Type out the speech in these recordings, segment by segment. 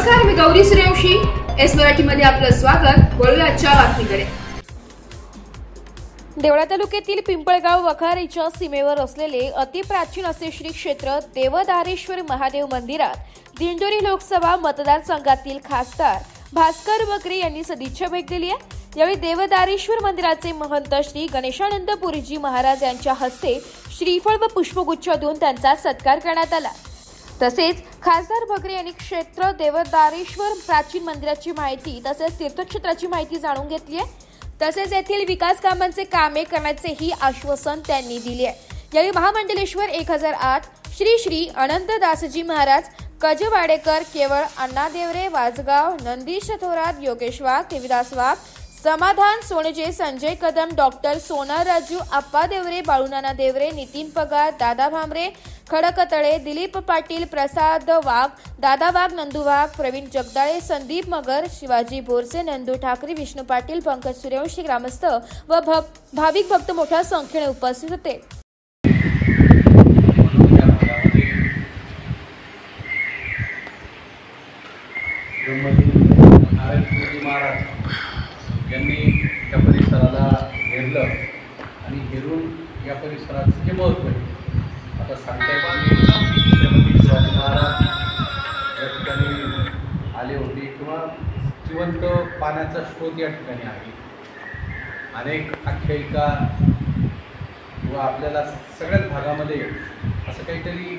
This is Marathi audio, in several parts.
नमस्कार, मी गौरी सूर्यवंशी. एस मराठीमध्ये आपलं स्वागत. वळूया आजच्या बातमीकडे. देवळा तालुक्यातील पिंपळगाव वखारीच्या सीमेवर असलेले अतिप्राचीन असे श्री क्षेत्र देवदारेश्वर महादेव मंदिरात दिंडोरी लोकसभा मतदारसंघातील खासदार भास्कर बकरे यांनी सदिच्छा भेट दिली आहे. यावेळी देवदारेश्वर मंदिराचे महंत श्री गणेशानंद पुरीजी महाराज यांच्या हस्ते श्रीफळ व पुष्पगुच्छ देऊन त्यांचा सत्कार करण्यात आला. तसेच खासदार बकरे यांनी क्षेत्र देवदारेश्वर प्राचीन मंदिराची माहिती तसेच तीर्थक्षेत्राची माहिती जाणून घेतली आहे. तसेच येथील विकास कामांचे कामे करण्याचेही आश्वासन त्यांनी दिले आहे. यावेळी महामंडलेश्वर 1008 श्री श्री अनंतदासजी महाराज कजवाडेकर, केवळ अण्णादेवरे, वाजगाव, नंदीश थोरात, योगेश वाघ, देविदास वाघ, समाधान सोनजे, संजय कदम, डॉक्टर सोनार राजू, अप्पा देवरे, बाळूनाना देवरे, नितीन पगार, दादा भामरे, खडकतळे, दिलीप पाटील, प्रसाद वाघ, दादा वाघ, नंदू वाघ, प्रवीण जगदाळे, संदीप मगर, शिवाजी बोरसे, नंदू ठाकरे, विष्णू पाटील, पंकज सूर्यवंशी, ग्रामस्थ व भाविक भक्त मोठ्या संख्येने उपस्थित होते. यांनी त्या परिसराला घेरलं आणि घेरून या परिसराचं जे महत्त्व आहे आता सांगता छत्रपती शिवाजी महाराज या ठिकाणी आले होते किंवा जिवंत पाण्याचा स्रोत या ठिकाणी आहे. अनेक आख्यायिका किंवा आपल्याला सगळ्याच भागामध्ये असं काहीतरी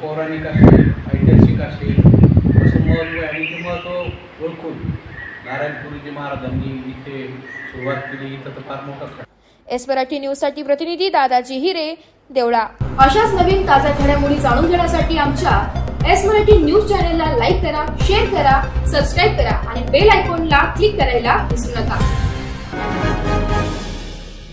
पौराणिक असेल, ऐतिहासिक असेल असं महत्त्व आहे आणि ते महत्त्व ओळखून नारायणपुरीजी महाराजांनी इथे सुरुवात केली. इथं तर फार मोठा. एस मराठी न्यूज साठी प्रतिनिधी दादाजी हिरे, देवळा. अशाच नवीन ताज्या घडामोडी जाणून घेण्यासाठी आमच्या एस मराठी न्यूज चॅनलला लाईक करा, शेअर करा, सबस्क्राईब करा आणि बेल आयकॉनला क्लिक करायला विसरू नका.